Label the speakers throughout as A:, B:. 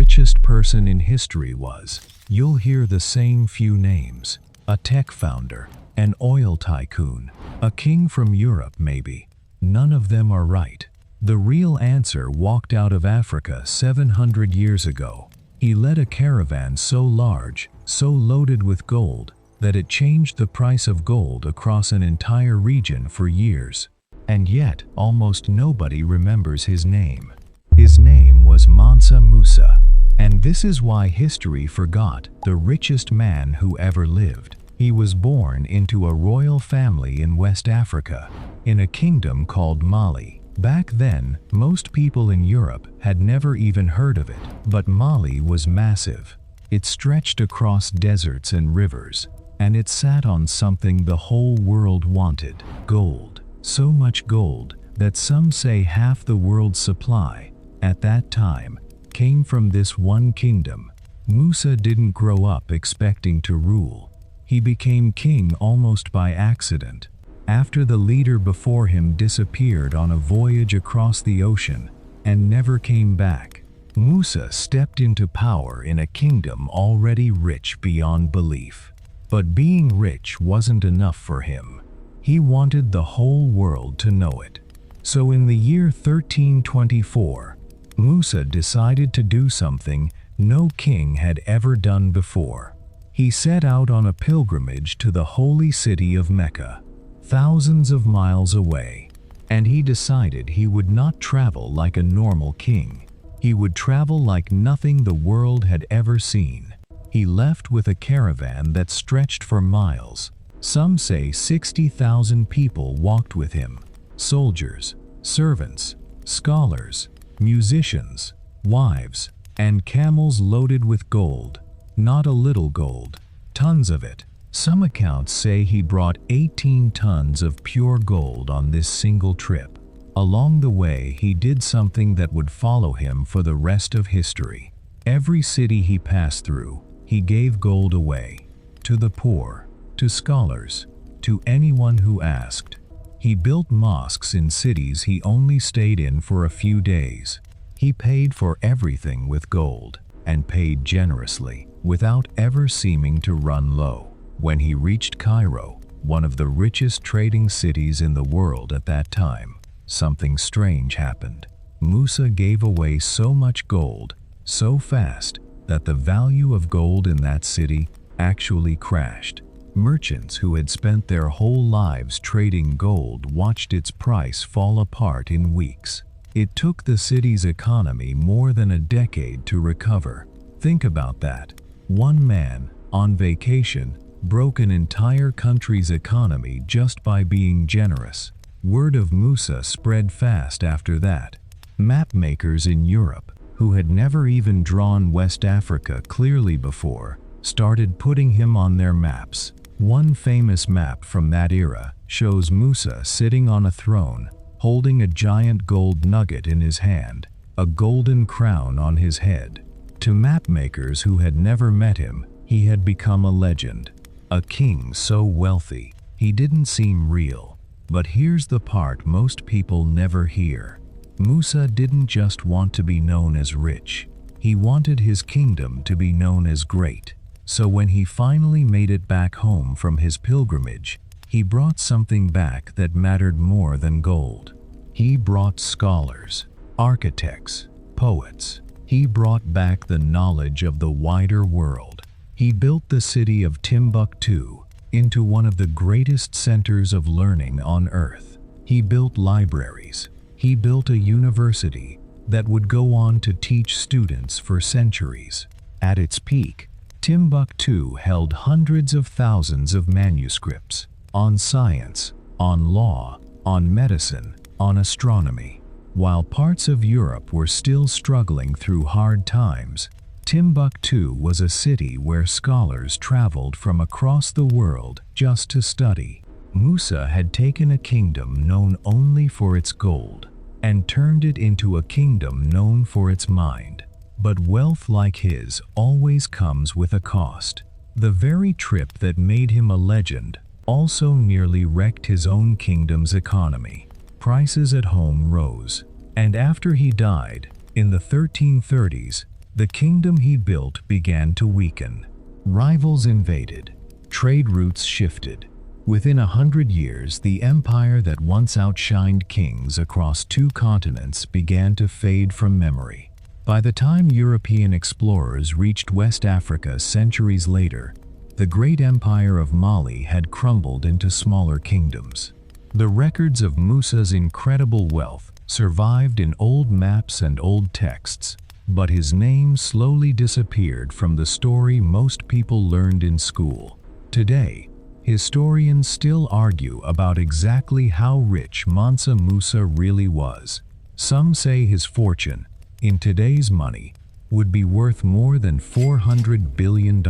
A: richest person in history was, you'll hear the same few names. A tech founder, an oil tycoon, a king from Europe maybe. None of them are right. The real answer walked out of Africa 700 years ago. He led a caravan so large, so loaded with gold, that it changed the price of gold across an entire region for years. And yet, almost nobody remembers his name. His name was Mansa Musa. And this is why history forgot the richest man who ever lived. He was born into a royal family in West Africa, in a kingdom called Mali. Back then, most people in Europe had never even heard of it, but Mali was massive. It stretched across deserts and rivers, and it sat on something the whole world wanted: gold. So much gold that some say half the world's supply, at that time, came from this one kingdom. Musa didn't grow up expecting to rule. He became king almost by accident, after the leader before him disappeared on a voyage across the ocean and never came back. Musa stepped into power in a kingdom already rich beyond belief. But being rich wasn't enough for him. He wanted the whole world to know it. So in the year 1324, Musa decided to do something no king had ever done before. He set out on a pilgrimage to the holy city of Mecca, thousands of miles away, and he decided he would not travel like a normal king. He would travel like nothing the world had ever seen. He left with a caravan that stretched for miles. Some say 60,000 people walked with him: soldiers, servants, scholars, musicians, wives, and camels loaded with gold. Not a little gold, tons of it. Some accounts say he brought 18 tons of pure gold on this single trip. Along the way, he did something that would follow him for the rest of history. Every city he passed through, he gave gold away. To the poor, to scholars, to anyone who asked. He built mosques in cities he only stayed in for a few days. He paid for everything with gold, and paid generously, without ever seeming to run low. When he reached Cairo, one of the richest trading cities in the world at that time, something strange happened. Musa gave away so much gold, so fast, that the value of gold in that city actually crashed. Merchants who had spent their whole lives trading gold watched its price fall apart in weeks. It took the city's economy more than a decade to recover. Think about that. One man, on vacation, broke an entire country's economy just by being generous. Word of Musa spread fast after that. Mapmakers in Europe, who had never even drawn West Africa clearly before, started putting him on their maps. One famous map from that era shows Musa sitting on a throne, holding a giant gold nugget in his hand, a golden crown on his head. To mapmakers who had never met him, he had become a legend. A king so wealthy, he didn't seem real. But here's the part most people never hear. Musa didn't just want to be known as rich. He wanted his kingdom to be known as great. So when he finally made it back home from his pilgrimage, he brought something back that mattered more than gold. He brought scholars, architects, poets. He brought back the knowledge of the wider world. He built the city of Timbuktu into one of the greatest centers of learning on earth. He built libraries. He built a university that would go on to teach students for centuries. At its peak, Timbuktu held hundreds of thousands of manuscripts on science, on law, on medicine, on astronomy. While parts of Europe were still struggling through hard times, Timbuktu was a city where scholars traveled from across the world just to study. Musa had taken a kingdom known only for its gold and turned it into a kingdom known for its mind. But wealth like his always comes with a cost. The very trip that made him a legend also nearly wrecked his own kingdom's economy. Prices at home rose, and after he died, in the 1330s, The kingdom he built began to weaken. Rivals invaded. Trade routes shifted. Within 100 years, the empire that once outshined kings across 2 continents began to fade from memory. By the time European explorers reached West Africa centuries later, the great empire of Mali had crumbled into smaller kingdoms. The records of Musa's incredible wealth survived in old maps and old texts, but his name slowly disappeared from the story most people learned in school. Today, historians still argue about exactly how rich Mansa Musa really was. Some say his fortune, in today's money, would be worth more than $400 billion.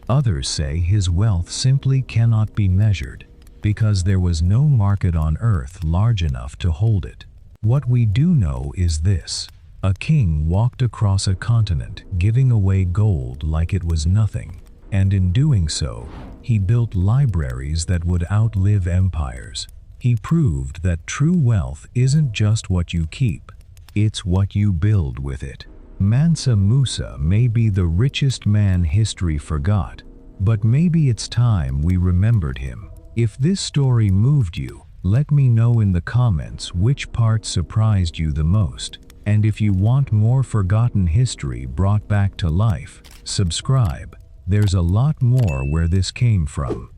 A: Others say his wealth simply cannot be measured, because there was no market on earth large enough to hold it. What we do know is this: a king walked across a continent giving away gold like it was nothing, and in doing so, he built libraries that would outlive empires. He proved that true wealth isn't just what you keep, it's what you build with it. Mansa Musa may be the richest man history forgot, but maybe it's time we remembered him. If this story moved you, let me know in the comments which part surprised you the most. And if you want more forgotten history brought back to life, subscribe. There's a lot more where this came from.